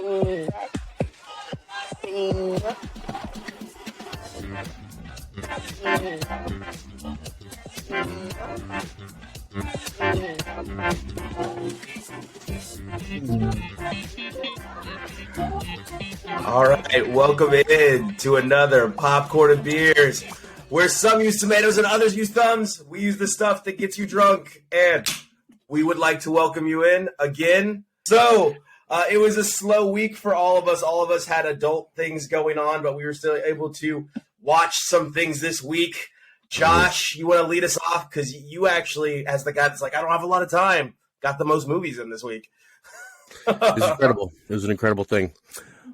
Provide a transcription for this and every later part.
All right, welcome in to another Popcorn and Beers, where some use tomatoes and others use thumbs. We use the stuff that gets you drunk, and we would like to welcome you in again. So, it was a slow week for all of us. All of us had adult things going on, but we were still able to watch some things this week. Josh, you want to lead us off? Because you actually, as the guy that's like, I don't have a lot of time, got the most movies in this week. It was incredible. It was an incredible thing.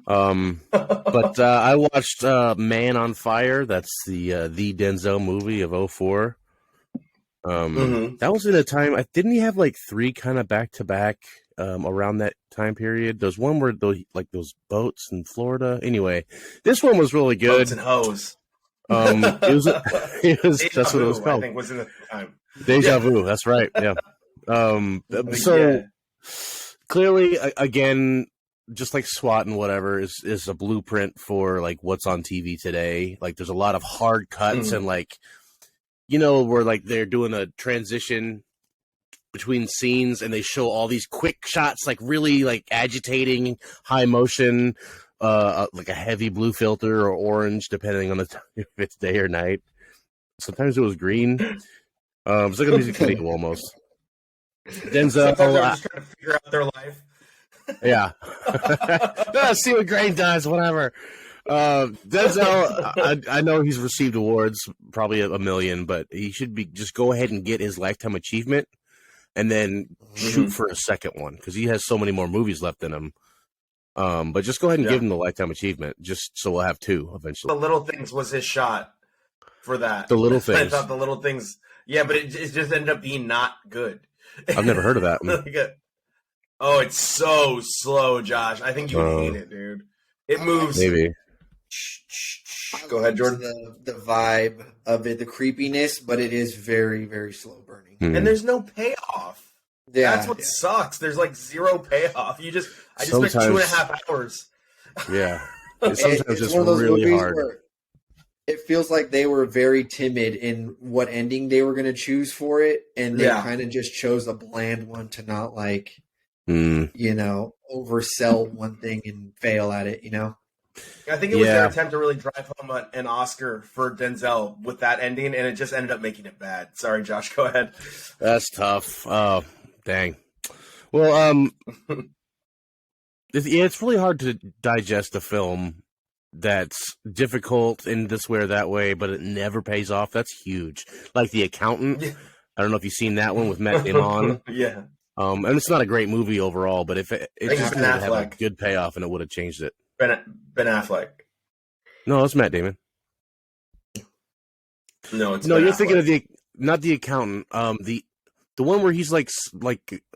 But I watched Man on Fire. That's the Denzel movie of 2004. That was in a time. Didn't he have like three kind of back to back around that time period? There's one where those boats in Florida. Anyway, this one was really good. Boats and hoes. It was that's what it was called. I think was in the time. Deja vu. That's right. Yeah. Clearly, again, just like SWAT and whatever is a blueprint for like what's on TV today. Like there's a lot of hard cuts and like, where like they're doing a transition between scenes and they show all these quick shots, like really like agitating, high motion, like a heavy blue filter or orange, depending on the time, if it's day or night. Sometimes it was green. It's like a music video almost. Denzel, they're just trying to figure out their life. Yeah. See what Grain does, whatever. Denzel, I know he's received awards, probably a million, but he should be just go ahead and get his lifetime achievement and then shoot for a second one because he has so many more movies left in him. But just go ahead and give him the lifetime achievement, just so we'll have two eventually. The Little Things was his shot for that. The Little Things. I thought The Little Things, but it just ended up being not good. I've never heard of that. Oh, it's so slow, Josh. I think you would hate it, dude. It moves. Maybe. Go ahead, Jordan. The vibe of it, the creepiness, but it is very, very slow burning. And there's no payoff. Yeah, that's what sucks. There's like zero payoff. I just spent 2.5 hours. Yeah. It's just one of those really hard. It feels like they were very timid in what ending they were going to choose for it, and they kind of just chose a bland one to not oversell one thing and fail at it, I think it was their attempt to really drive home an Oscar for Denzel with that ending, and it just ended up making it bad. Sorry, Josh, go ahead. That's tough. Oh, dang. Well, it's really hard to digest a film that's difficult in this way or that way, but it never pays off. That's huge. Like The Accountant. Yeah. I don't know if you've seen that one with Matt Damon. Yeah. And it's not a great movie overall, but if it just would have a good payoff and it would have changed it. Ben Affleck. No, it's Matt Damon. No, it's no. Ben You're Affleck. thinking of not The Accountant. The one where he's like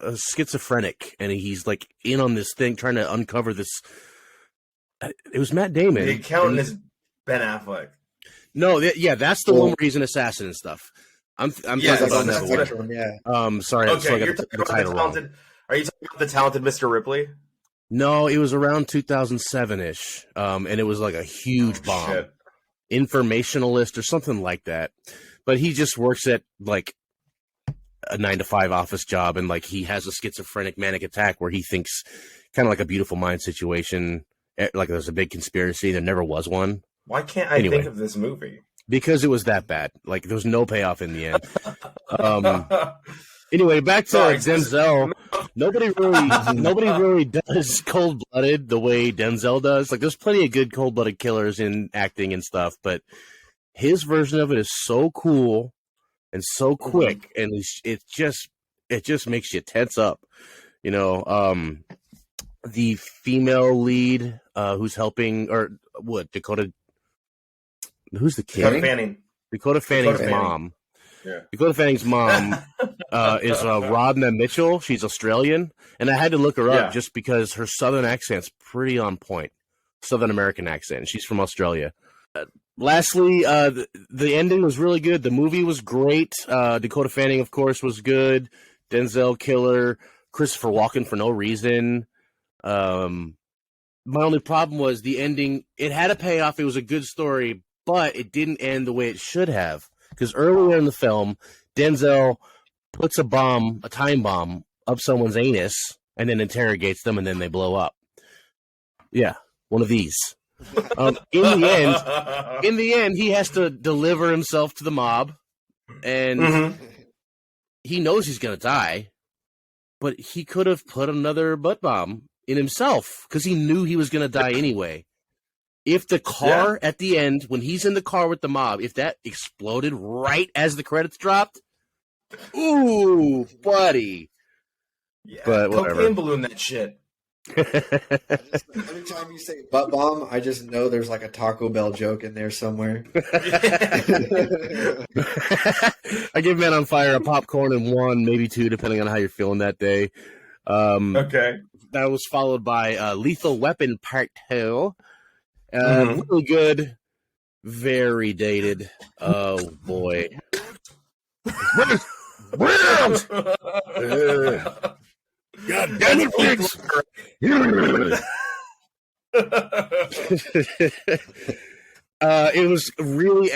a schizophrenic and he's like in on this thing trying to uncover this. It was Matt Damon. The Accountant is Ben Affleck. No, that's the one where he's an assassin and stuff. I'm talking about that one. Yeah. Sorry. Okay, so I you're got talking about the talented. Are you talking about the talented Mr. Ripley? No, it was around 2007-ish, and it was like a huge bomb. Shit. Informationalist or something like that. But he just works at like a 9-to-5 office job, and like he has a schizophrenic manic attack where he thinks kind of like a Beautiful Mind situation. Like there's a big conspiracy. There never was one. Why can't I think of this movie? Because it was that bad. Like there was no payoff in the end. Anyway, back to Denzel. Nobody really does cold-blooded the way Denzel does. Like there's plenty of good cold-blooded killers in acting and stuff, but his version of it is so cool and so quick, and it just makes you tense up. The female lead who's helping, or what, Dakota? Who's the kid? Dakota Fanning's mom. Yeah. Dakota Fanning's mom is Rodna Mitchell. She's Australian, and I had to look her up just because her Southern accent's pretty on point. Southern American accent. She's from Australia. Lastly, the ending was really good. The movie was great. Dakota Fanning, of course, was good. Denzel killer. Christopher Walken for no reason. My only problem was the ending. It had a payoff. It was a good story, but it didn't end the way it should have. Because earlier in the film, Denzel puts a time bomb, up someone's anus, and then interrogates them, and then they blow up. Yeah, one of these. In the end, he has to deliver himself to the mob, and he knows he's gonna die, but he could have put another butt bomb in himself because he knew he was gonna die anyway. If the car at the end, when he's in the car with the mob, if that exploded right as the credits dropped, ooh, buddy. Yeah, but whatever. Cocaine balloon that shit. Every time you say butt bomb, I just know there's like a Taco Bell joke in there somewhere. I give Man on Fire a popcorn and 1, maybe 2, depending on how you're feeling that day. Okay. That was followed by Lethal Weapon Part 2. Really good, very dated. Oh boy. God damn it, it was really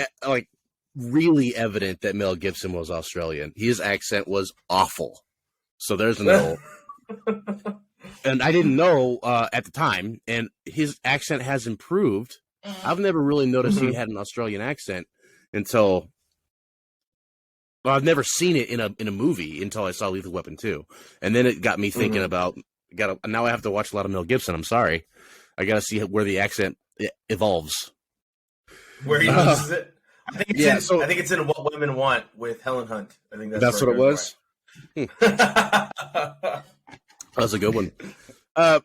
evident that Mel Gibson was Australian. His accent was awful. So there's no. And I didn't know at the time, and his accent has improved. I've never really noticed he had an Australian accent until. Well, I've never seen it in a movie until I saw Lethal Weapon 2. And then it got me thinking about, now I have to watch a lot of Mel Gibson. I'm sorry. I got to see where the accent evolves. Where he loses it? I think it's in What Women Want with Helen Hunt. I think that's what it was. That was a good one. A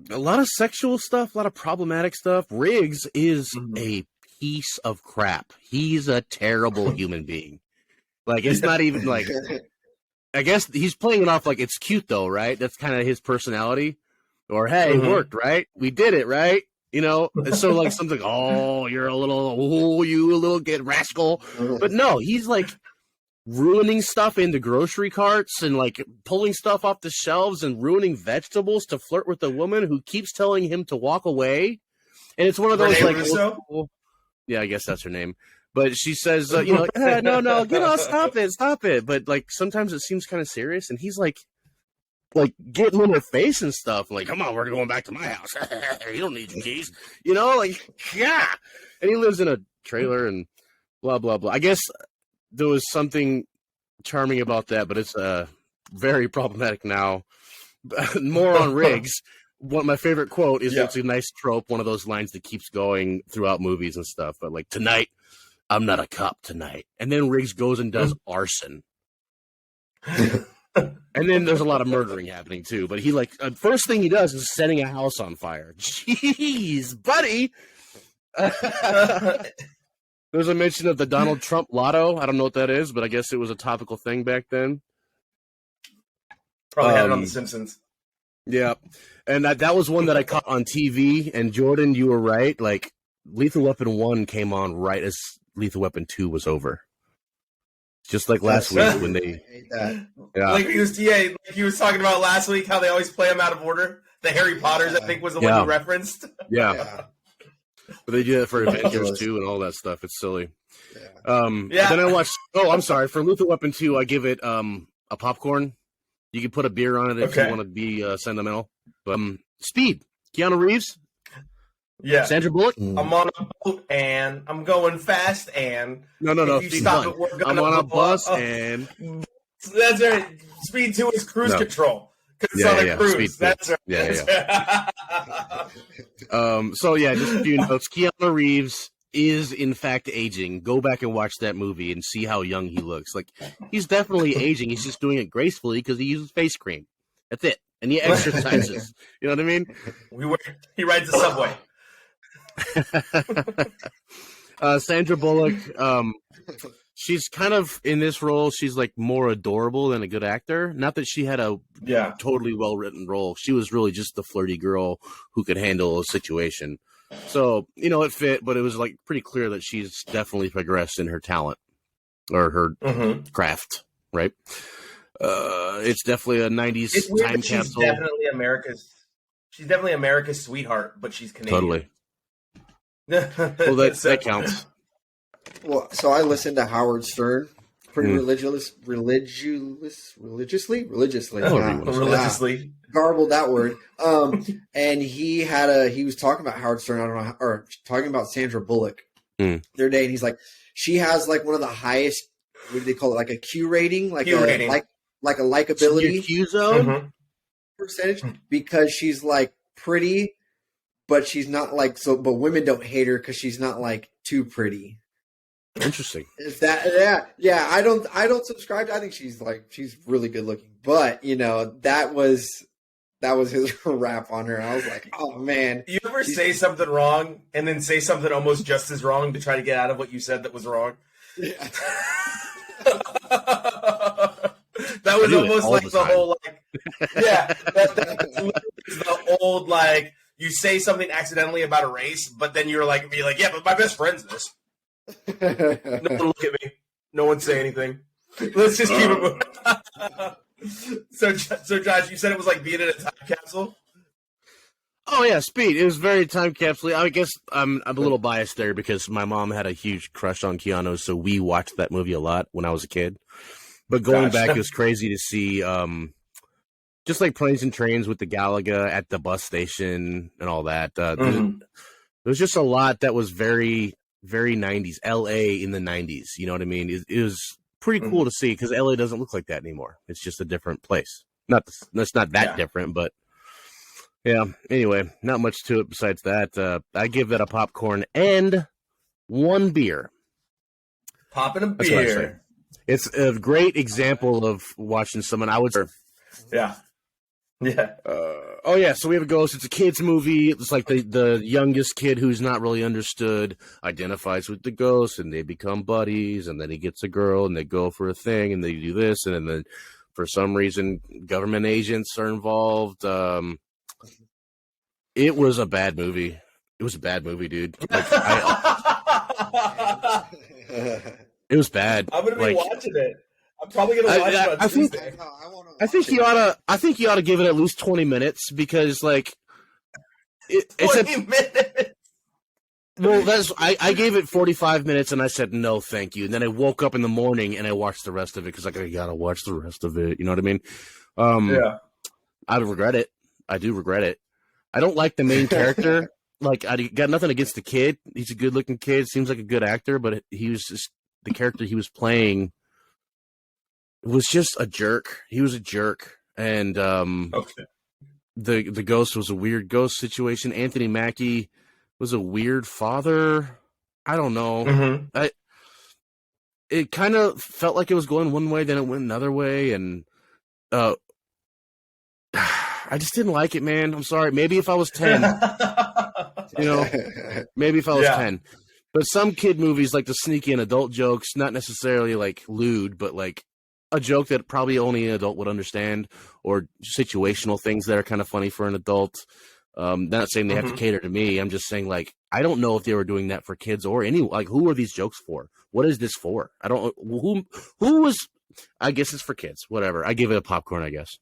lot of sexual stuff, a lot of problematic stuff. Riggs is a piece of crap. He's a terrible human being. Like, it's not even like, I guess he's playing it off like it's cute though, right? That's kind of his personality. Or, hey, it worked, right? We did it, right? You know? And so like something, you a little get rascal. But no, he's like ruining stuff into grocery carts and like pulling stuff off the shelves and ruining vegetables to flirt with a woman who keeps telling him to walk away. And it's one of those yeah, I guess that's her name. But she says, no, stop it. But like sometimes it seems kind of serious, and he's like getting in her face and stuff. Like, come on, we're going back to my house. You don't need your keys, like, yeah. And he lives in a trailer and blah blah blah. I guess there was something charming about that, but it's very problematic now. More on Riggs. My favorite quote is it's a nice trope, one of those lines that keeps going throughout movies and stuff. But like, tonight, I'm not a cop tonight. And then Riggs goes and does arson. And then there's a lot of murdering happening too. But he first thing he does is setting a house on fire. Jeez, buddy. There's a mention of the Donald Trump lotto. I don't know what that is, but I guess it was a topical thing back then. Probably had it on The Simpsons. Yeah. And that was one that I caught on TV. And Jordan, you were right. Like, Lethal Weapon 1 came on right as Lethal Weapon 2 was over. Just like last week when they... I hate that. Yeah. Like he was talking about last week, how they always play them out of order. The Harry Potters, I think, was the one you referenced. Yeah. But they do that for Avengers too and all that stuff. It's silly. Then I watched... Oh, I'm sorry. For Lethal Weapon 2, I give it a popcorn. You can put a beer on it if you want to be sentimental. But Speed, Keanu Reeves. Yeah. Sandra Bullock. I'm on a boat and I'm going fast and no. If you stop it, we're I'm on a bus and that's right. Speed 2 is cruise control because it's on a cruise. Speed that's right. Yeah. So just a few notes. Keanu Reeves is in fact aging. Go back and watch that movie and see how young he looks. Like, he's definitely aging. He's just doing it gracefully because he uses face cream. That's it. And he exercises. You know what I mean? He rides the subway. Sandra Bullock, she's kind of in this role. She's like more adorable than a good actor. Not that she had a totally well-written role. She was really just the flirty girl who could handle a situation. So, it fit, but it was like pretty clear that she's definitely progressed in her talent or her craft, right? It's definitely a 90s time capsule. She's definitely America's She's definitely America's sweetheart, but she's Canadian. Totally. Well, that counts. Well, so I listened to Howard Stern pretty religiously. Garbled that word. And he was talking about Howard Stern, I don't know, or talking about Sandra Bullock the other day, and he's like, she has like one of the highest, what do they call it, like a Q rating, like a likability Q zone percentage, because she's like pretty, but she's not like so. But women don't hate her because she's not like too pretty. Interesting. Is that yeah? I don't subscribe. I think she's really good looking, but that was his rap on her. I was like, oh man. You ever say something wrong and then say something almost just as wrong to try to get out of what you said that was wrong? Yeah. That was almost like the whole that's the old like you say something accidentally about a race, but then you're like yeah, but my best friend's this. No one look at me. No one say anything. Let's just keep it moving. So Josh, you said it was like being in a time capsule? Oh yeah, Speed. It was very time capsule. I guess I'm a little biased there because my mom had a huge crush on Keanu, so we watched that movie a lot when I was a kid. But going back, it was crazy to see just like Planes and Trains with the Galaga at the bus station and all that. There was just a lot that was very, very 90s. LA in the 90s, you know what I mean? It was pretty cool to see because LA doesn't look like that anymore. It's just a different place. It's not that different, but yeah. Anyway, not much to it besides that. I give that a popcorn and one beer. Popping a beer. It's a great example of watching someone. Yeah. Oh yeah, so we have a ghost. It's a kid's movie. It's like the youngest kid who's not really understood identifies with the ghost, and they become buddies. And then he gets a girl, and they go for a thing, and they do this, and then for some reason, government agents are involved. It was a bad movie. It was a bad movie, dude. Like, it was bad. I'm gonna be watching it. I'm probably gonna watch it on Tuesday. I think you ought to give it at least 20 minutes because like it's 20 minutes. Well, I gave it 45 minutes and I said no, thank you. And then I woke up in the morning and I watched the rest of it because I gotta watch the rest of it. You know what I mean? I regret it. I do regret it. I don't like the main character. Like I got nothing against the kid. He's a good-looking kid. Seems like a good actor, but he was just the character he was playing was just a jerk. He was a jerk, and the ghost was a weird ghost situation. Anthony Mackie was a weird father. I don't know. It kind of felt like it was going one way, then it went another way, and I just didn't like it, man. I'm sorry. Maybe if I was 10, maybe if I was 10. But some kid movies like to sneak in adult jokes, not necessarily like lewd, but like a joke that probably only an adult would understand, or situational things that are kind of funny for an adult. Not saying they have to cater to me. I'm just saying, like, I don't know if they were doing that for kids or any, like, who are these jokes for? What is this for? I don't, who was, I guess it's for kids, whatever. I give it a popcorn, I guess.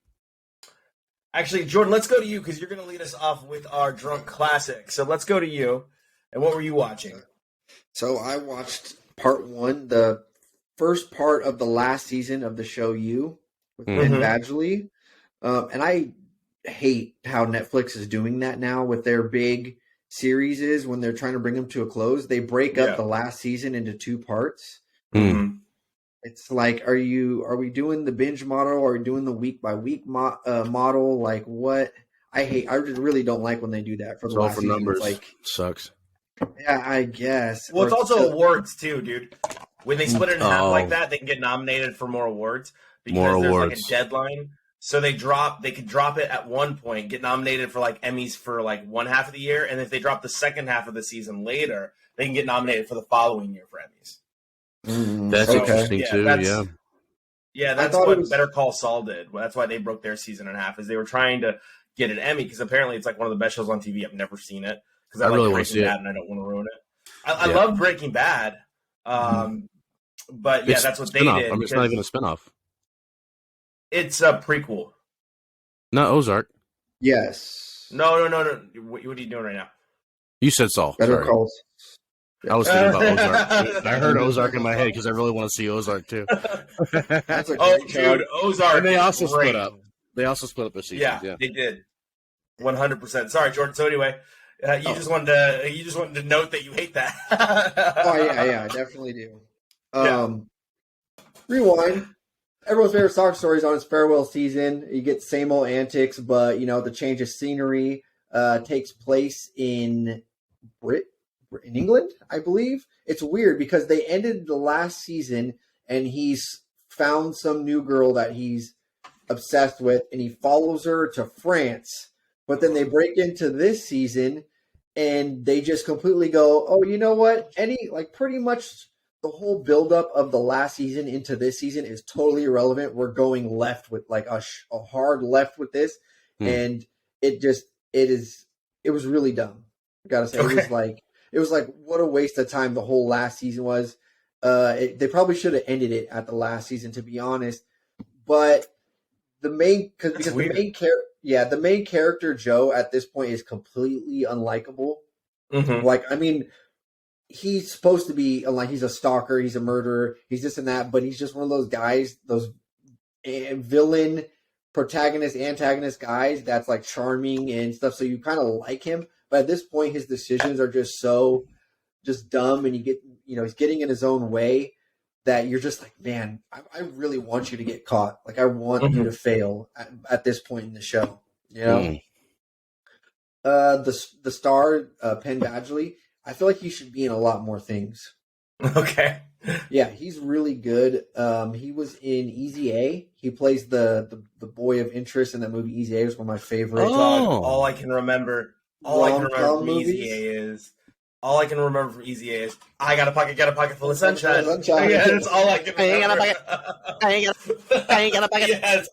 Actually, Jordan, let's go to you because you're going to lead us off with our drunk classic. So let's go to you. And what were you watching? So I watched part one, the first part of the last season of the show You with Ben Badgley. And I hate how Netflix is doing that now with their big series is when they're trying to bring them to a close. They break up the last season into two parts. It's like, are we doing the binge model or are we doing the week by week model? Like what? I really don't like when they do that for the last season. Numbers. It's like sucks. Yeah, I guess. Well, it's also awards too, dude. When they split it in half like that, they can get nominated for more awards because there's like a deadline. So they could drop it at one point, get nominated for like Emmys for like one half of the year, and if they drop the second half of the season later, they can get nominated for the following year for Emmys. That's interesting too. That's what Better Call Saul did. That's why they broke their season in half, is they were trying to get an Emmy because apparently it's like one of the best shows on TV. I've never seen it because I really want to see it and I don't want to ruin it. I love Breaking Bad, but that's what they did. I mean, it's not even a spinoff. It's a prequel. Not Ozark. Yes. No. What are you doing right now? You said Saul. Better Sorry. Call. I was thinking about Ozark. I heard Ozark in my head because I really want to see Ozark too. That's a Oh, great show. dude, Ozark. And they also great. split up. They also split up their seasons. Yeah, they did. 100%. Sorry, Jordan. So anyway, you just wanted to note that you hate that. Oh yeah, I definitely do. Rewind. Everyone's favorite soccer story is on its farewell season. You get same old antics, but the change of scenery takes place in England, I believe. It's weird because they ended the last season and he's found some new girl that he's obsessed with and he follows her to France. But then they break into this season and they just completely go, oh, you know what? Pretty much the whole buildup of the last season into this season is totally irrelevant. We're going left with a hard left with this. And it was really dumb. I gotta say, okay. It was like what a waste of time the whole last season was. They probably should have ended it at the last season, to be honest. But the main character Joe at this point is completely unlikable. Mm-hmm. He's supposed to be he's a stalker, he's a murderer, he's this and that, but he's just one of those guys, those villain, protagonist, antagonist guys that's like charming and stuff. So you kind of like him, but at this point, his decisions are just so dumb, and he's getting in his own way that you're just like, man, I really want you to get caught. Like I want you to fail at this point in the show. The star Penn Badgley. I feel like he should be in a lot more things. Okay. Yeah, he's really good. He was in Easy A. He plays the boy of interest in that movie. Easy A was one of my favorites. Oh. All I can remember from Easy A is I got a pocket full of sunshine. Yeah, that's all I can remember. I ain't got a pocket. Yes.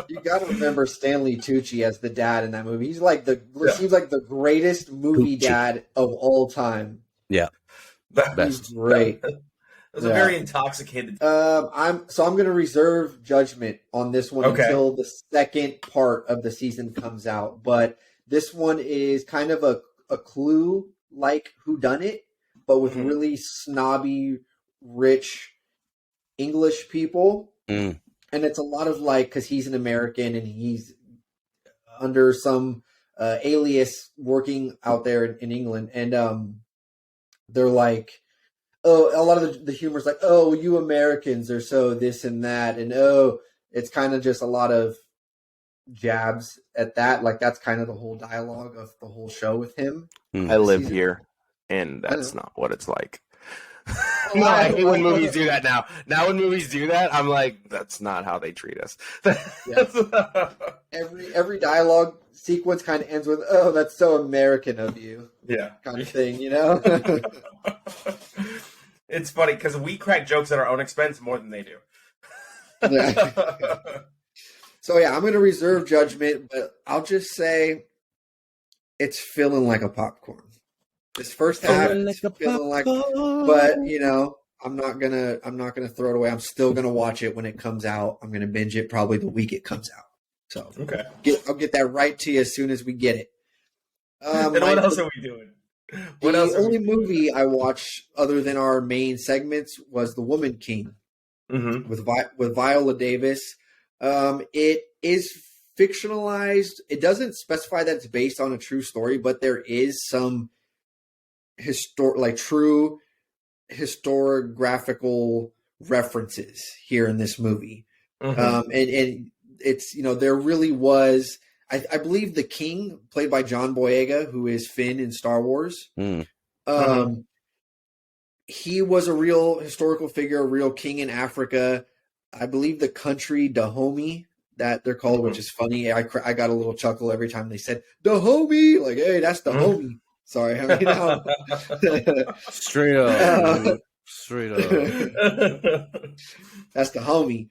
You got to remember Stanley Tucci as the dad in that movie. He's seems like the greatest movie dad of all time. Yeah, he's great. It was a very intoxicated. I'm going to reserve judgment on this one until the second part of the season comes out. But this one is kind of a Clue like whodunit, but with really snobby, rich English people. And it's a lot of because he's an American and he's under some alias working out there in England. And they're like, oh, a lot of the humor is like, oh, you Americans are so this and that. And it's kind of just a lot of jabs at that. Like that's kind of the whole dialogue of the whole show with him. I live here and that's not what it's like. No, I hate when movies do that now. Now when movies do that, I'm like, that's not how they treat us. Every dialogue sequence kind of ends with, oh, that's so American of you. Yeah. Kind of thing, It's funny because we crack jokes at our own expense more than they do. Yeah. So, I'm going to reserve judgment, but I'll just say it's feeling like a popcorn. This first half is feeling like, but I'm not gonna throw it away. I'm still gonna watch it when it comes out. I'm gonna binge it probably the week it comes out. So I'll get that right to you as soon as we get it. And what else are we doing? The only movie I watched other than our main segments was The Woman King with Viola Davis. It is fictionalized. It doesn't specify that it's based on a true story, but there is some true historiographical references here in this movie. And it's, there really was, I believe the king played by John Boyega, who is Finn in Star Wars. He was a real historical figure, a real king in Africa. I believe the country Dahomey that they're called, which is funny. I got a little chuckle every time they said Dahomey, like, hey, that's Dahomey. Sorry, straight up. That's the homie.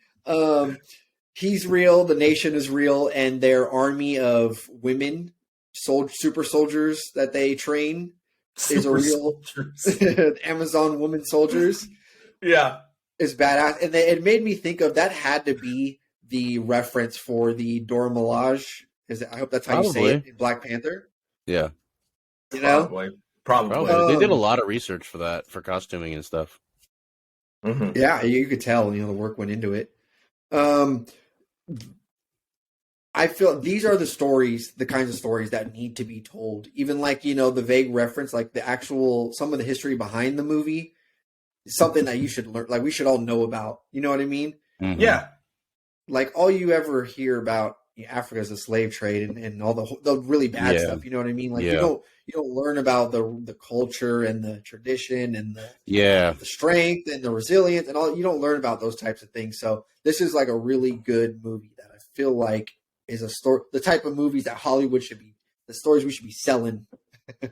He's real. The nation is real, and their army of women, super soldiers that they train, is a real Amazon woman soldiers. Yeah, is badass, and it made me think of that. Had to be the reference for the Dora Milaje I hope that's how you say it Probably. in Black Panther. Yeah, You know, Probably. they did a lot of research for that, for costuming and stuff. Mm-hmm. yeah, you could tell. The work went into it. Um, I feel these are the kinds of stories that need to be told. Even like the vague reference, like some of the history behind the movie, is something that you should learn. Like we should all know about. You know what I mean? Mm-hmm. Yeah. Like all you ever hear about Africa is the slave trade and all the really bad stuff. You know what I mean? Like you don't learn about the culture and the tradition and the strength and the resilience and all. You don't learn about those types of things. So this is like a really good movie that I feel like is a story, the type of movies that Hollywood should be, the stories we should be selling.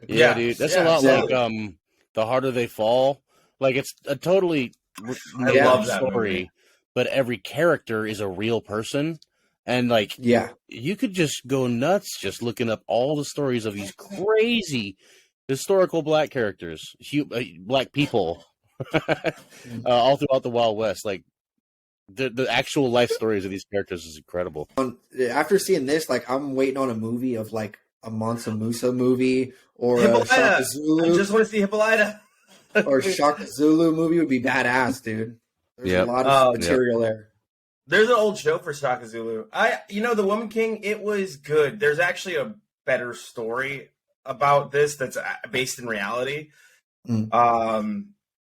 Yeah, dude, that's a lot exactly. like The Harder They Fall. Like it's a totally I love that story, movie. but every character is a real person, and like you could just go nuts just looking up all the stories of these crazy historical black characters, black people, all throughout the Wild West. Like the actual life stories of these characters is incredible. After seeing this, like I'm waiting on a movie of like a Mansa Musa movie or Hippolyta. a Shaka Zulu. I just want to see Hippolyta. Or Shaka Zulu movie would be badass, dude. There's a lot of material there. There's an old show for Shaka Zulu. The Woman King, it was good. There's actually a better story about this that's based in reality.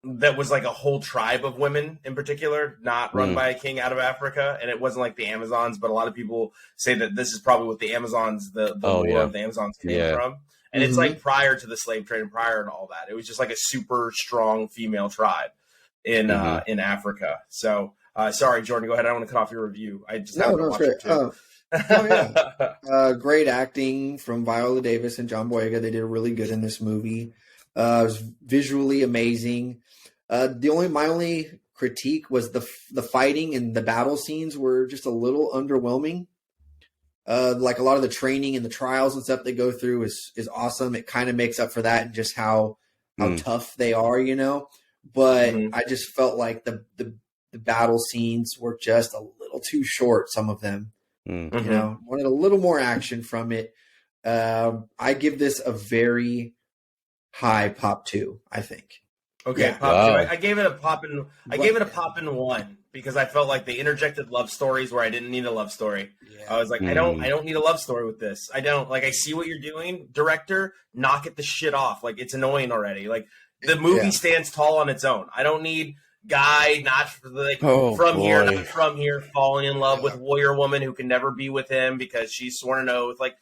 That was like a whole tribe of women in particular, not run by a king out of Africa. And it wasn't like the Amazons, but a lot of people say that this is probably what the Amazons, the lore of the Amazons came from. And it's like prior to the slave trade and prior to all that. It was just like a super strong female tribe in Africa. So, sorry, Jordan, go ahead. I don't want to cut off your review. I just no, it's great. Great acting from Viola Davis and John Boyega. They did really good in this movie. It was visually amazing. My only critique was the fighting and the battle scenes were just a little underwhelming. Like a lot of the training and the trials and stuff they go through is awesome. It kind of makes up for that and just how tough they are, But I just felt like the battle scenes were just a little too short. Some of them, wanted a little more action from it. I give this a very high pop 2, I think. Okay, pop 2. I gave it a pop in. I gave it a pop in 1 because I felt like they interjected love stories where I didn't need a love story. Yeah. I was like, I don't need a love story with this. I don't like. I see what you're doing, director. Knock it the shit off. Like it's annoying already. Like the movie stands tall on its own. I don't need guy not from here falling in love with warrior woman who can never be with him because she's sworn an oath. Like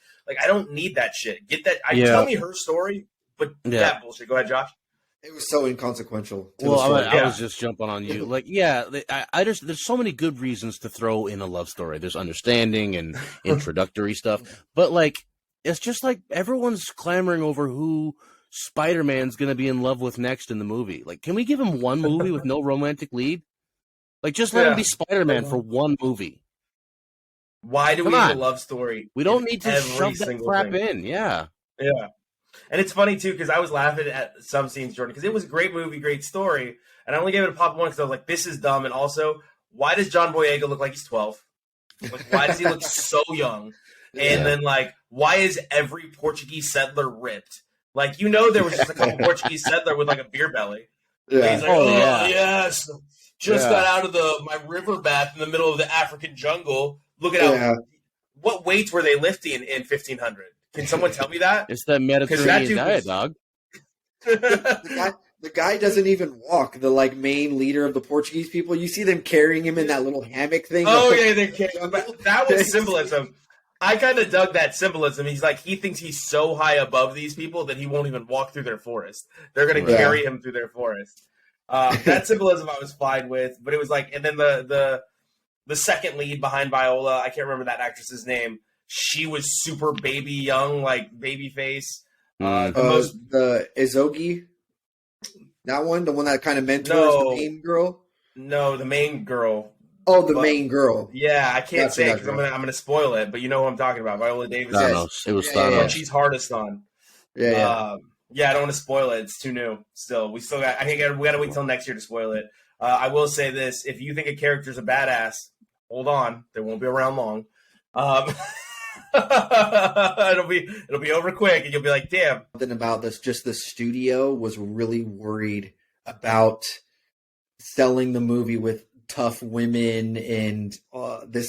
I don't need that shit. Get that. Tell me her story, but that bullshit. Go ahead, Josh. It was so inconsequential. I was just jumping on you. Like, there's so many good reasons to throw in a love story. There's understanding and introductory stuff. But, like, it's just like everyone's clamoring over who Spider-Man's going to be in love with next in the movie. Like, can we give him one movie with no romantic lead? Like, just let him be Spider-Man for one movie. Why do we need a love story? We don't need to shove that crap in. Yeah. Yeah. And it's funny, too, because I was laughing at some scenes, Jordan, because it was a great movie, great story. And I only gave it a pop 1 because I was like, this is dumb. And also, why does John Boyega look like he's 12? Like, why does he look so young? And then, like, why is every Portuguese settler ripped? Like, there was just a couple Portuguese settler with, like, a beer belly. Yeah. He's like, yes. Just got out of my river bath in the middle of the African jungle. Look at how what weights were they lifting in 1500? Can someone tell me that? It's the Mediterranean diet, dog. The guy doesn't even walk. The main leader of the Portuguese people. You see them carrying him in that little hammock thing. Oh yeah, they carry him. But that was symbolism. I kind of dug that symbolism. He's like, he thinks he's so high above these people that he won't even walk through their forest. They're going to carry him through their forest. That symbolism I was fine with, but it was like, and then the second lead behind Viola, I can't remember that actress's name. She was super baby young, like baby face. The Izogi, that one, the one that kind of mentors the main girl. No, the main girl. Oh, the main girl. Yeah, I can't say it because I'm gonna spoil it, but you know who I'm talking about. Viola Davis. It was Thanos. She's hardest on. Yeah, I don't want to spoil it. It's too new. Still, we gotta wait till next year to spoil it. I will say this: if you think a character's a badass, hold on, they won't be around long. it'll be over quick, and you'll be like, damn. Something about this, just the studio was really worried about selling the movie with tough women, and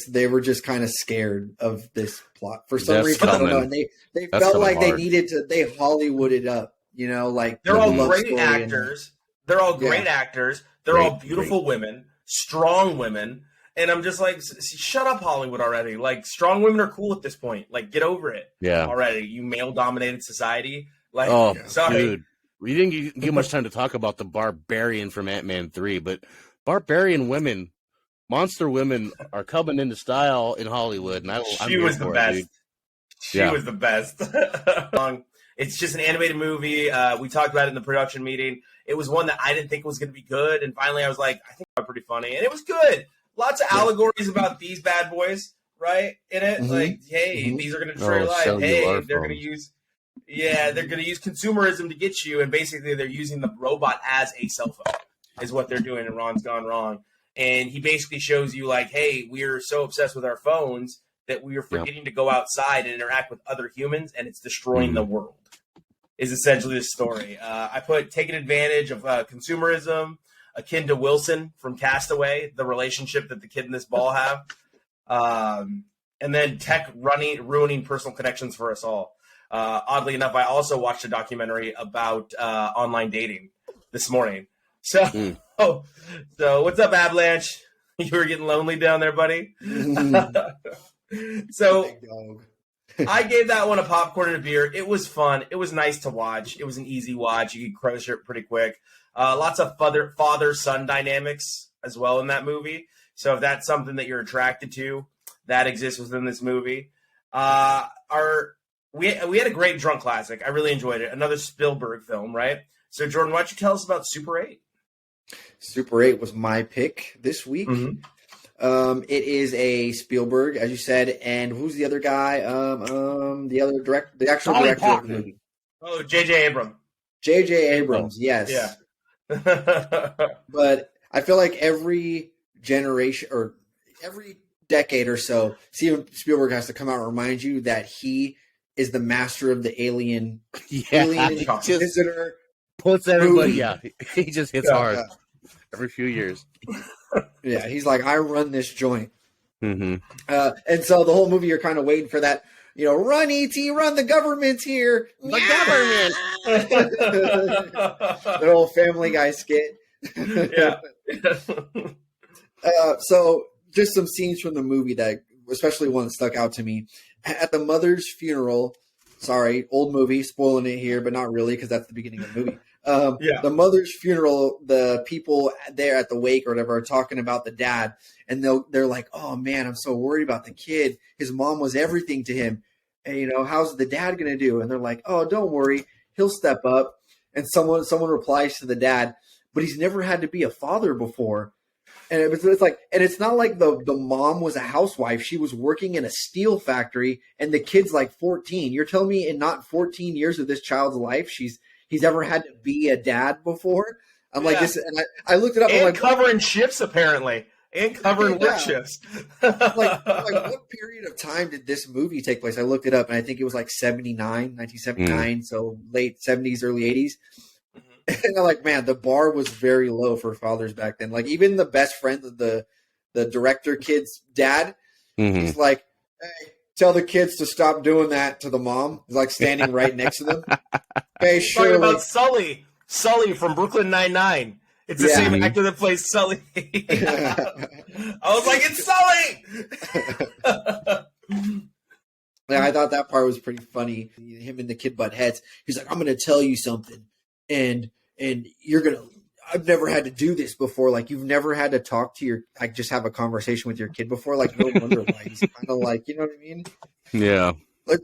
they were just kind of scared of this plot for some reason. I don't know, and they felt like they needed to, they Hollywooded up, like they're all great actors. They're all great actors. They're all beautiful women, strong women. And I'm just like, shut up, Hollywood, already. Like, strong women are cool at this point. Like, get over it already. You male-dominated society. Like, sorry. Dude, we didn't get much time to talk about the Barbarian from Ant-Man 3, but Barbarian women, monster women, are coming into style in Hollywood. And she was the best. She was the best. It's just an animated movie. We talked about it in the production meeting. It was one that I didn't think was going to be good. And finally, I was like, I think it's pretty funny. And it was good. Lots of allegories about these bad boys, right? In it, like, hey, these are going to destroy your life. Hey, they're going to use, they're going to use consumerism to get you, and basically they're using the robot as a cell phone, is what they're doing. And Ron's gone wrong, and he basically shows you like, hey, we're so obsessed with our phones that we are forgetting to go outside and interact with other humans, and it's destroying the world. Is essentially the story. I put taking advantage of consumerism, akin to Wilson from Castaway, the relationship that the kid and this ball have. And then tech ruining personal connections for us all. Oddly enough, I also watched a documentary about online dating this morning. So, so what's up, Avalanche? You were getting lonely down there, buddy? So I gave that one a popcorn and a beer. It was fun. It was nice to watch. It was an easy watch. You could crush it pretty quick. Lots of father-son dynamics as well in that movie. So if that's something that you're attracted to, that exists within this movie. We had a great drunk classic. I really enjoyed it. Another Spielberg film, right? So Jordan, why don't you tell us about Super 8? Super 8 was my pick this week. It is a Spielberg, as you said, and who's the other guy? The actual director of the movie. Oh, J.J. Abrams. J.J. Abrams, yes. Yeah. But I feel like every generation or every decade or so, Steven Spielberg has to come out and remind you that he is the master of the alien visitor. Puts everybody, he just hits hard every few years. Yeah, he's like, I run this joint. And so the whole movie, you're kind of waiting for that, run, E.T., run, the government's here. The government. The whole Family Guy skit. So just some scenes from the movie that, especially one that stuck out to me. At the mother's funeral, sorry, old movie, spoiling it here, but not really because that's the beginning of the movie. The mother's funeral, the people there at the wake or whatever are talking about the dad, and they're like, "Oh man, I'm so worried about the kid. His mom was everything to him, and how's the dad gonna do?" And they're like, "Oh, don't worry, he'll step up." And someone replies to the dad, "But he's never had to be a father before." And it's like, and it's not like the mom was a housewife. She was working in a steel factory, and the kid's like 14. You're telling me in not 14 years of this child's life, he's ever had to be a dad before? I'm like this, and I looked it up. And I'm like, covering shifts apparently, and covering work shifts. like what period of time did this movie take place? I looked it up, and I think it was like 1979, so late 70s, early 80s. And I'm like, man, the bar was very low for fathers back then. Like even the best friend of the director kid's dad, he's like, hey, tell the kids to stop doing that to the mom. He's like standing right next to them. Hey, sure. Talking about Sully from Brooklyn Nine-Nine. It's the same actor that plays Sully. I was like, it's Sully. Yeah, I thought that part was pretty funny. Him and the kid butt heads. He's like, I'm going to tell you something. And I've never had to do this before. Like you've never had to talk to just have a conversation with your kid before. Like no wonder why he's kind of like, you know what I mean? Yeah. Like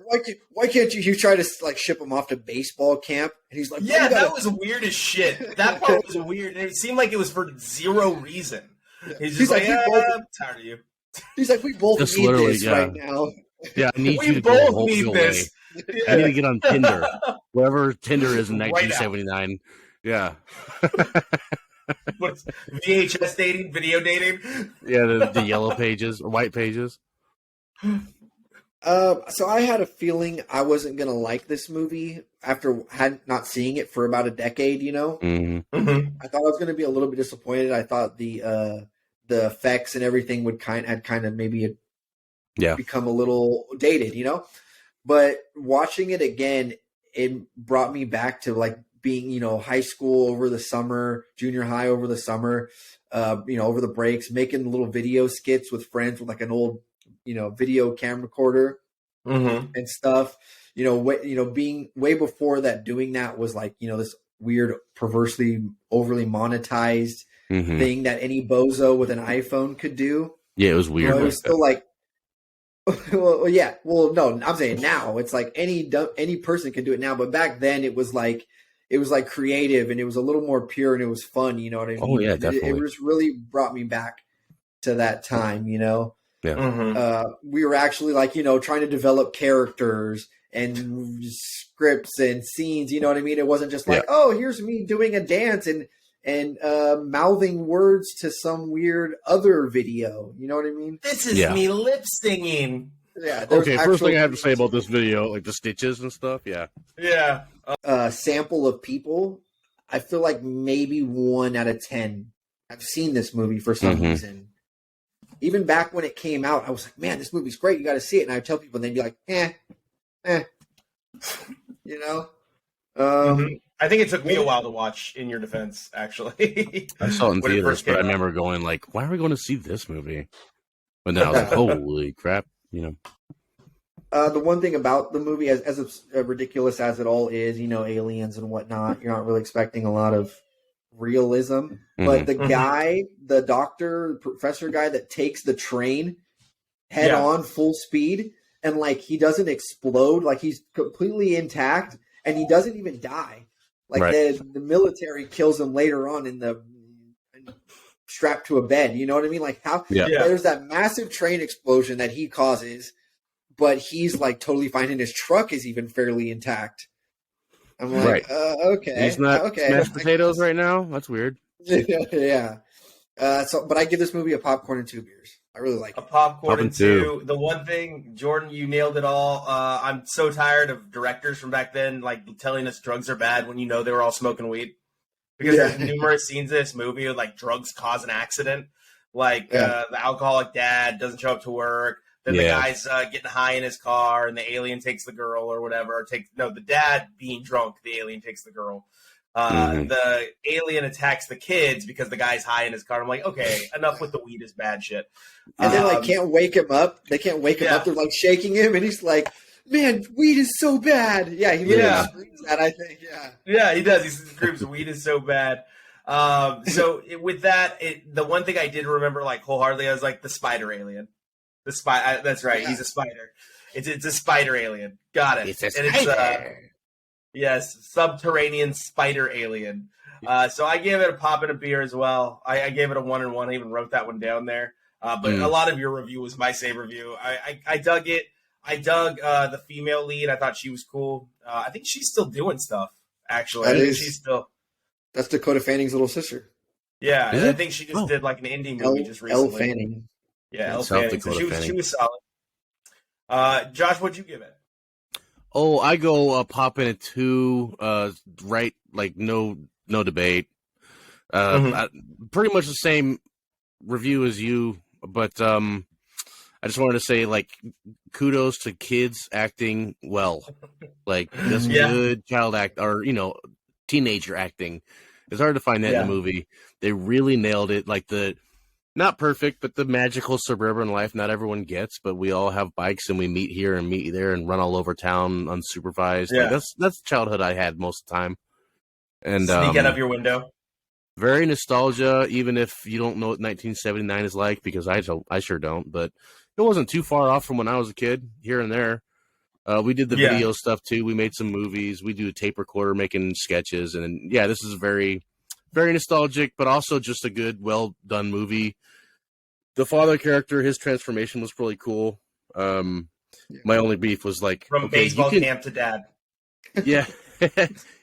why can't you try to like ship him off to baseball camp? And he's like, that was weird as shit. That part was weird. And it seemed like it was for zero reason. He's like, I'm tired of you. He's like, we both need this right now. Yeah, I need you to both go need this. I need to get on Tinder. Wherever Tinder is in 1979. Yeah. What's VHS dating, video dating? Yeah, the yellow pages or white pages. So I had a feeling I wasn't gonna like this movie after not seeing it for about a decade. Mm-hmm. I thought I was gonna be a little bit disappointed. I thought the effects and everything would kind of maybe Yeah. become a little dated. But watching it again, it brought me back to like being, high school over the summer, junior high over the summer, over the breaks, making little video skits with friends with like an old, video camcorder and stuff. Being way before that, doing that was like, this weird, perversely overly monetized Mm-hmm. thing that any bozo with an iPhone could do. Yeah, it was weird. It was still like, well, yeah. Well, no, I'm saying now it's like any person can do it now, but back then it was like creative and it was a little more pure and it was fun. You know what I mean? Oh yeah, definitely. It just really brought me back to that time. Yeah. We were actually like trying to develop characters and scripts and scenes. You know what I mean? It wasn't just like, oh, here's me doing a dance and mouthing words to some weird other video. You know what I mean? This is me lip singing. Yeah. Okay, first thing I have to say about this video, like the stitches and stuff, yeah. Yeah. Sample of people, I feel like maybe 1 out of 10 have seen this movie for some reason. Even back when it came out, I was like, man, this movie's great. You got to see it. And I would tell people, and they'd be like, I think it took me a while to watch, in your defense, actually. I saw it in When it theaters, first but I came out. remember going like, why are we going to see this movie? But then I was like, holy crap, The one thing about the movie, as ridiculous as it all is, aliens and whatnot, you're not really expecting a lot of realism. But the guy, the doctor, professor guy that takes the train head on full speed and like he doesn't explode, like he's completely intact and he doesn't even die. Like the military kills him later on strapped to a bed. You know what I mean? Like how there's that massive train explosion that he causes, but he's like totally fine and his truck is even fairly intact. I'm like, okay. He's not mashed potatoes right now? That's weird. Yeah. But I give this movie a popcorn and 2 beers. I really like it. A popcorn and 2. The one thing, Jordan, you nailed it all. I'm so tired of directors from back then like telling us drugs are bad when they were all smoking weed. Because there's numerous scenes in this movie with like drugs cause an accident. Like the alcoholic dad doesn't show up to work. Then the guy's getting high in his car and the alien takes the girl or whatever. The dad being drunk, the alien takes the girl. The alien attacks the kids because the guy's high in his car. I'm like, okay, enough with the weed is bad shit. And they like can't wake him up. They can't wake him up. They're like shaking him, and he's like, "Man, weed is so bad." Yeah, he literally screams that. I think. Yeah, he does. He screams, "Weed is so bad." With that, the one thing I did remember like wholeheartedly, I was like the spider alien. That's right. Yeah. He's a spider. It's a spider alien. Got it. It's a spider. Yes, subterranean spider alien. So I gave it a pop and a beer as well. I gave it a 1 and 1. I even wrote that one down there. But a lot of your review was my same review. I dug it. I dug the female lead. I thought she was cool. I think she's still doing stuff. Actually, That's Dakota Fanning's little sister. Yeah, I think she just did like an indie movie just recently. Elle Fanning. Yeah, Elle Fanning. So she was solid. Josh, what'd you give it? Oh, I go pop in at 2, right? Like no debate. Pretty much the same review as you, but I just wanted to say like kudos to kids acting well, like this good child act or teenager acting. It's hard to find that in a movie. They really nailed it. Like not perfect, but the magical suburban life not everyone gets, but we all have bikes and we meet here and meet there and run all over town unsupervised. Yeah. Like, that's childhood I had most of the time. And sneak out of your window. Very nostalgia, even if you don't know what 1979 is like, because I sure don't, but it wasn't too far off from when I was a kid, here and there. We did the video stuff too. We made some movies. We do a tape recorder making sketches. And this is very, very nostalgic, but also just a good, well done movie. The father character, his transformation was really cool. My only beef was like from baseball camp to dad. Yeah.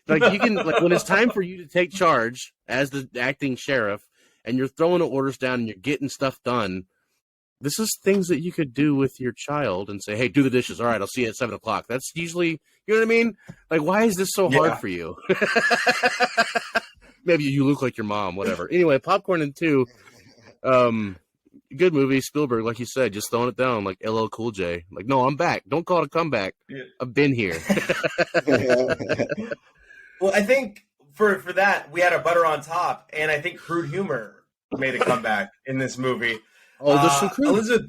Like you can when it's time for you to take charge as the acting sheriff and you're throwing orders down and you're getting stuff done, this is things that you could do with your child and say, hey, do the dishes. All right, I'll see you at 7:00. That's usually, you know what I mean? Like, why is this so hard for you? Maybe you look like your mom, whatever. Anyway, Popcorn and 2, good movie. Spielberg, like you said, just throwing it down like LL Cool J. Like, no, I'm back. Don't call it a comeback. Yeah. I've been here. Well, I think for that, we had a butter on top, and I think crude humor made a comeback in this movie. Oh, there's some crude. Elizabeth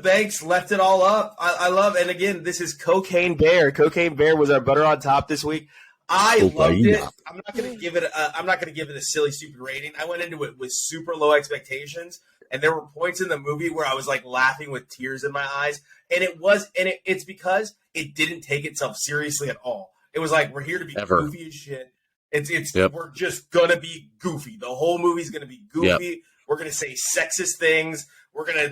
Banks left it all up. I love, and again, this is Cocaine Bear. Cocaine Bear was our butter on top this week. I loved it. I'm not going to give it a silly, stupid rating. I went into it with super low expectations, and there were points in the movie where I was like laughing with tears in my eyes, and it's because it didn't take itself seriously at all. It was like, we're here to be goofy as shit. We're just gonna be goofy. The whole movie's gonna be goofy. Yep. We're gonna say sexist things. We're gonna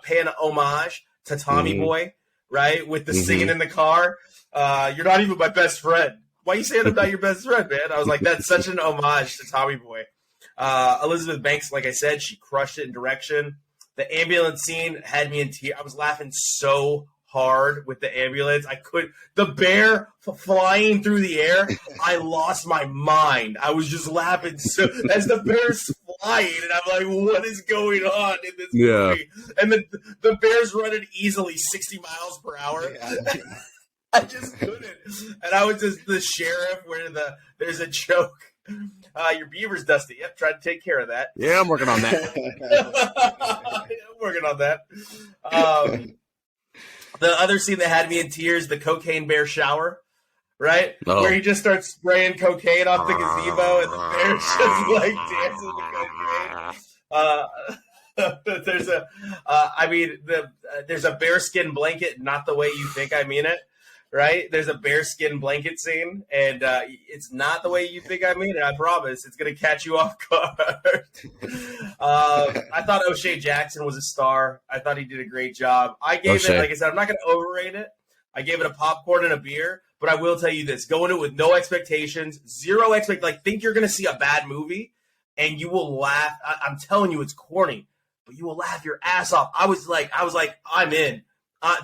pay an homage to Tommy Boy, right? With the singing in the car. You're not even my best friend. Why are you saying I'm not your best friend, man? I was like, that's such an homage to Tommy Boy. Elizabeth Banks, like I said, she crushed it in direction. The ambulance scene had me in tears. I was laughing so hard with the ambulance. The bear flying through the air. I lost my mind. I was just laughing as the bear's flying, and I'm like, what is going on in this movie? And the bear's running easily 60 miles per hour. Yeah. I just couldn't. And I was just the sheriff where there's a joke. Your beaver's dusty. Yep, try to take care of that. Yeah, I'm working on that. The other scene that had me in tears, the Cocaine Bear shower, right? Oh. Where he just starts spraying cocaine off the gazebo and the bear's just like dancing the cocaine. There's a bearskin blanket, not the way you think I mean it, right? There's a bearskin blanket scene, and it's not the way you think I mean it. I promise. It's going to catch you off guard. I thought O'Shea Jackson was a star. I thought he did a great job. I gave it, like I said, I'm not going to overrate it. I gave it a popcorn and a beer, but I will tell you this. Go into it with no expectations, think you're going to see a bad movie, and you will laugh. I'm telling you, it's corny, but you will laugh your ass off. I was like, I'm in.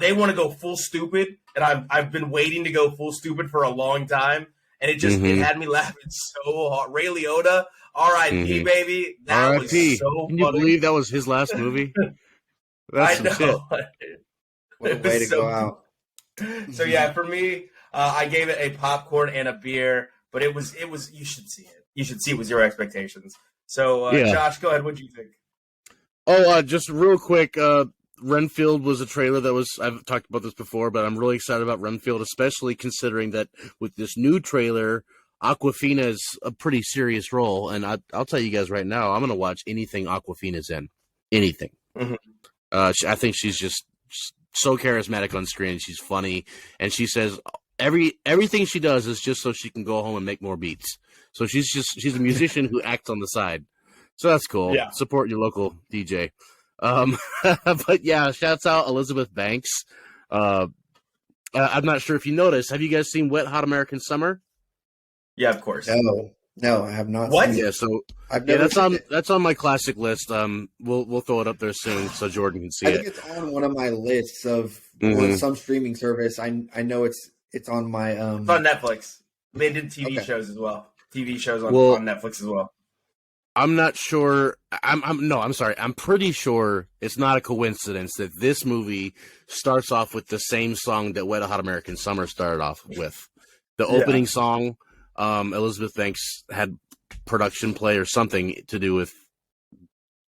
They want to go full stupid, and I've been waiting to go full stupid for a long time, and it had me laughing so hard. Ray Liotta, R.I.P. baby, that R.I.P. was so funny. Can you believe that was his last movie? That's some shit. What a way to go out. So yeah, for me, I gave it a popcorn and a beer, but it was you should see it. You should see it with your expectations. So Josh, go ahead. What do you think? Just real quick. Renfield was a trailer I've talked about this before, but I'm really excited about Renfield, especially considering that with this new trailer, Awkwafina is a pretty serious role. And I'll tell you guys right now, I'm going to watch anything Awkwafina's in. Anything. Mm-hmm. I think she's just so charismatic on screen. She's funny. And she says everything she does is just so she can go home and make more beats. So she's a musician who acts on the side. So that's cool. Yeah. Support your local DJ. But yeah, shouts out Elizabeth Banks. I'm not sure if you noticed. Have you guys seen Wet Hot American Summer? Yeah, of course. No, I have not. What? Seen Yeah, so that's on my classic list. We'll throw it up there soon so Jordan can see it. I think it's on one of my lists of some streaming service. I know it's on my. It's on Netflix. They did TV shows as well. TV shows on Netflix as well. I'm not sure. I'm sorry. I'm pretty sure it's not a coincidence that this movie starts off with the same song that Wet Hot American Summer started off with. The opening song, Elizabeth Banks had production play or something to do with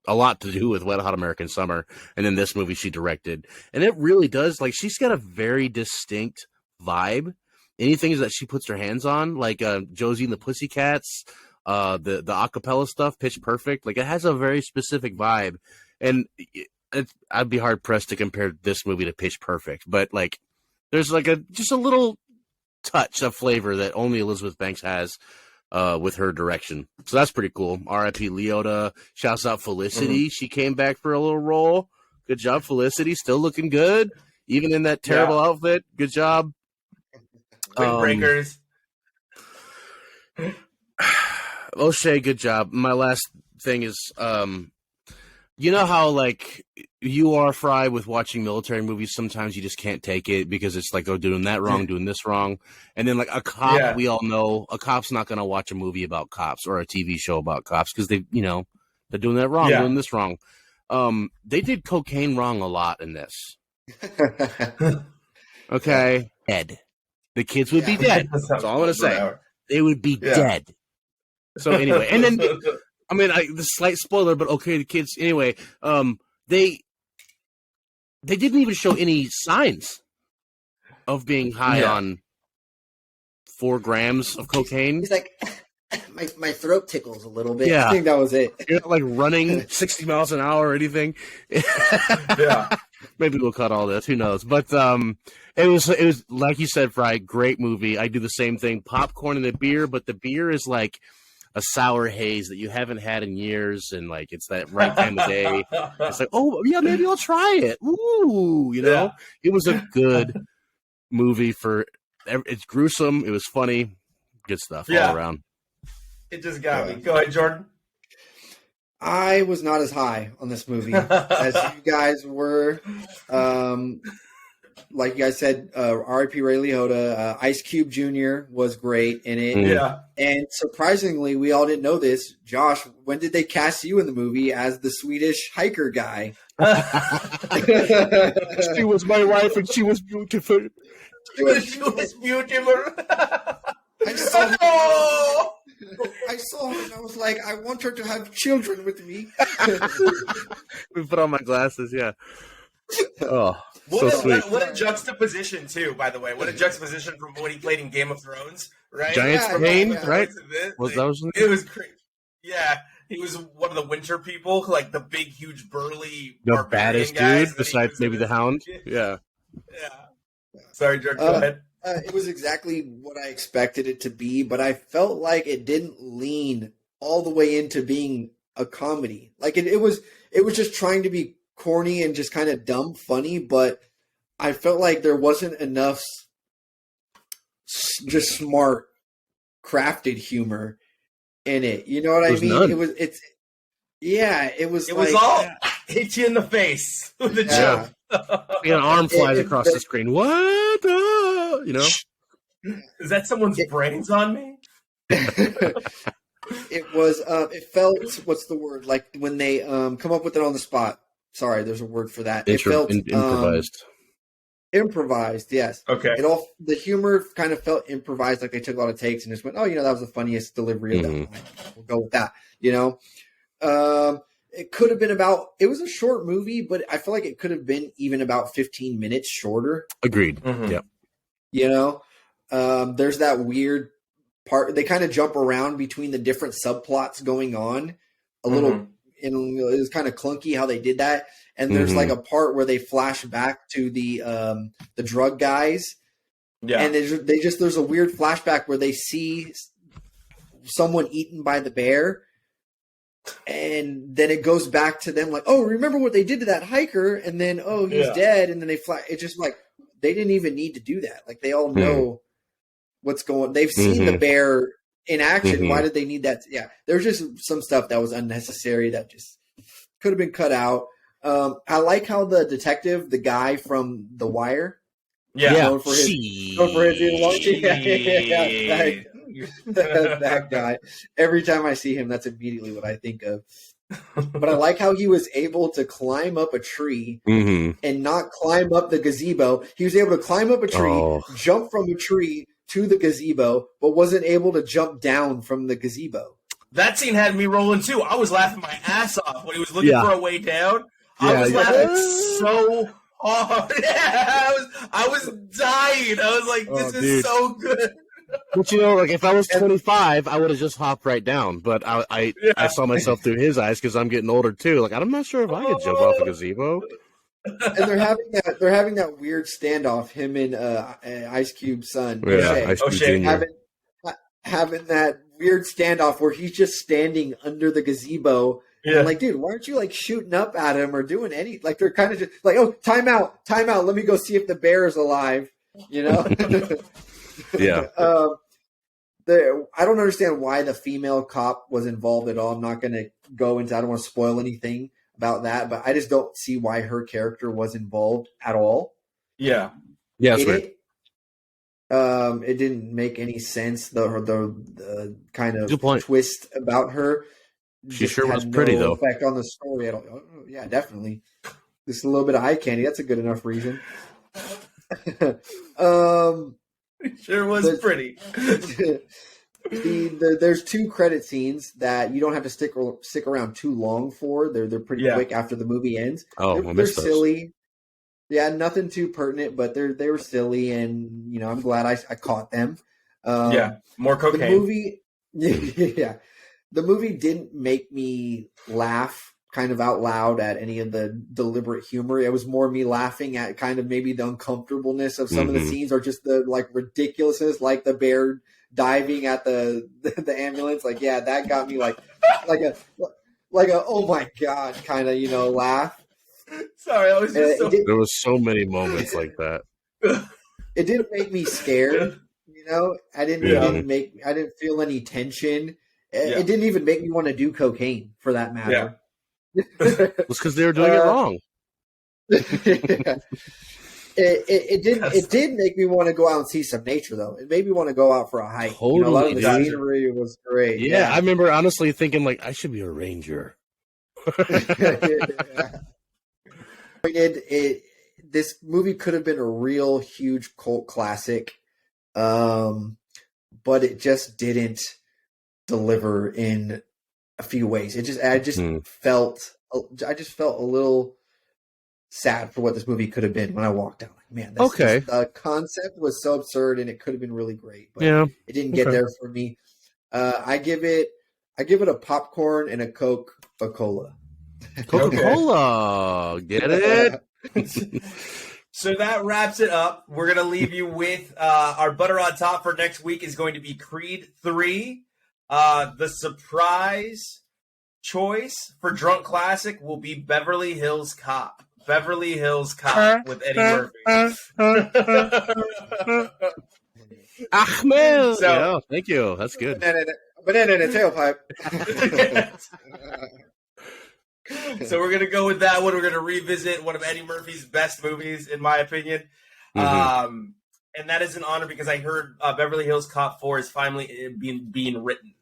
Wet Hot American Summer. And then this movie she directed. And it really does. Like, she's got a very distinct vibe. Anything that she puts her hands on, like Josie and the Pussycats, the acapella stuff, Pitch Perfect, like it has a very specific vibe, and I'd be hard pressed to compare this movie to Pitch Perfect, but like there's like just a little touch of flavor that only Elizabeth Banks has with her direction. So that's pretty cool. R.I.P. Liotta. Shouts out Felicity. She came back for a little role. Good job, Felicity. Still looking good, even in that terrible outfit. Good job. Windbreakers. O'Shea, good job. My last thing is You know how like you are Fry with watching military movies. Sometimes you just can't take it because it's like, oh, doing that wrong, doing this wrong, and then like a cop. Yeah. We all know a cop's not going to watch a movie about cops or a TV show about cops because they're doing that wrong, Yeah. doing this wrong. They did cocaine wrong a lot in this. Okay, dead. The kids would be dead. That's all I'm going to say. They would be dead. So anyway, and then. I mean, the slight spoiler, but okay, the kids. Anyway, they didn't even show any signs of being high on 4 grams of cocaine. He's like, my throat tickles a little bit. Yeah. I think that was it. You're not like running 60 miles an hour or anything. Yeah. Maybe we'll cut all this. Who knows? But it was like you said, Fry. Great movie. I do the same thing. Popcorn and the beer, but the beer is like a sour haze that you haven't had in years, and like it's that right time of day. It's like, oh yeah, maybe I'll try it. Ooh, It was a good movie it's gruesome. It was funny, good stuff all around. It just got me. Go ahead, Jordan. I was not as high on this movie as you guys were. Like you guys said, R.I.P. Ray Liotta, Ice Cube Jr. was great in it. Yeah. And surprisingly, we all didn't know this. Josh, when did they cast you in the movie as the Swedish hiker guy? She was my wife and she was beautiful. She was beautiful. I saw her and I was like, I want her to have children with me. We put on my glasses, yeah. Oh, sweet. What a juxtaposition, too, by the way. What a juxtaposition from what he played in Game of Thrones, right? Giant's Bane, right? It was crazy. Yeah, he was one of the winter people, like the big, huge, burly, the baddest dude, besides maybe the Hound. Yeah. Sorry, George, go ahead. It was exactly what I expected it to be, but I felt like it didn't lean all the way into being a comedy. Like it was just trying to be corny and just kind of dumb funny, but I felt like there wasn't enough just smart crafted humor in it. You know what I mean? None. It was all hit you in the face with a joke. An arm flies across the screen. What? Is that someone's brains on me? It was. It felt. What's the word? Like when they come up with it on the spot. Sorry, there's a word for that. It felt improvised. Improvised, yes. Okay. The humor kind of felt improvised, like they took a lot of takes and just went, "Oh, that was the funniest delivery of that line. We'll go with that." It could have been it was a short movie, but I feel like it could have been even about 15 minutes shorter. Agreed. Mm-hmm. Yep. There's that weird part. They kind of jump around between the different subplots going on a little, and it was kind of clunky how they did that. And there's like a part where they flash back to the drug guys. Yeah. And there's a weird flashback where they see someone eaten by the bear. And then it goes back to them like, oh, remember what they did to that hiker? And then, oh, he's dead. And then it's just like, they didn't even need to do that. Like they all know what's going on. They've seen the bear in action. Why did they need that? Yeah. There's just some stuff that was unnecessary that just could have been cut out. I like how the detective, the guy from The Wire, known for his that guy. Every time I see him, that's immediately what I think of. But I like how he was able to climb up a tree and not climb up the gazebo. He was able to climb up a tree, jump from a tree to the gazebo, but wasn't able to jump down from the gazebo. That scene had me rolling too. I was laughing my ass off when he was looking for a way down. I was laughing so hard. I was dying. I was like, this is so good. But like if I was 25, I would have just hopped right down. But I saw myself through his eyes because I'm getting older too. Like I'm not sure if I could jump off a gazebo. And they're having that weird standoff. Him and Ice Cube's son, O'Shea, having that weird standoff where he's just standing under the gazebo. Yeah. I'm like, dude, why aren't you like shooting up at him or doing any? Like they're kind of just like, oh, time out. Let me go see if the bear is alive. Yeah. I don't understand why the female cop was involved at all. I'm not going to go into. I don't want to spoil anything. about that, but I just don't see why her character was involved at all. Yeah. Yeah, that's weird. It didn't make any sense. The kind Good of point. twist about her. She just sure had was pretty, no though. effect on the story at all. Oh, yeah, definitely. Just a little bit of eye candy. That's a good enough reason. Sure was pretty. There's two credit scenes that you don't have to stick around too long for. They're pretty quick after the movie ends. Oh, They're silly. Yeah, nothing too pertinent, but they were silly, and I'm glad I caught them. More cocaine. The movie, the movie didn't make me laugh kind of out loud at any of the deliberate humor. It was more me laughing at kind of maybe the uncomfortableness of some of the scenes, or just the like ridiculousness, like the bear diving at the ambulance. Like, yeah, that got me like a oh my god kind of laugh. Sorry, I was just there was so many moments like that. It didn't make me scared. I didn't feel any tension. It didn't even make me want to do cocaine, for that matter. It was because they were doing it wrong. It did make me want to go out and see some nature, though. It made me want to go out for a hike. Totally, a lot of the scenery was great. Yeah, I remember honestly thinking like I should be a ranger. This movie could have been a real huge cult classic, but it just didn't deliver in a few ways. I just felt a little sad for what this movie could have been when I walked out. Like, man, the concept was so absurd, and it could have been really great, but it didn't get there for me. I give it a popcorn and a Coca-Cola. Coca-Cola, get it? So that wraps it up. We're going to leave you with our butter on top for next week is going to be Creed 3. The surprise choice for Drunk Classic will be Beverly Hills Cop. Beverly Hills Cop with Eddie Murphy. Ahmed! Yeah, thank you. That's good. Banana in a tailpipe. So we're going to go with that one. We're going to revisit one of Eddie Murphy's best movies, in my opinion. And that is an honor because I heard Beverly Hills Cop 4 is finally being written.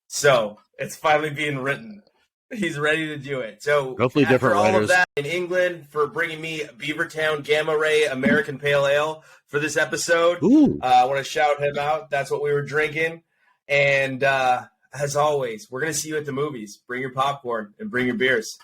So it's finally being written. He's ready to do it. So hopefully different all writers. Of that in England for bringing me Beavertown Gamma Ray American Pale Ale for this episode. I want to shout him out. That's what we were drinking. And as always, we're going to see you at the movies. Bring your popcorn and bring your beers.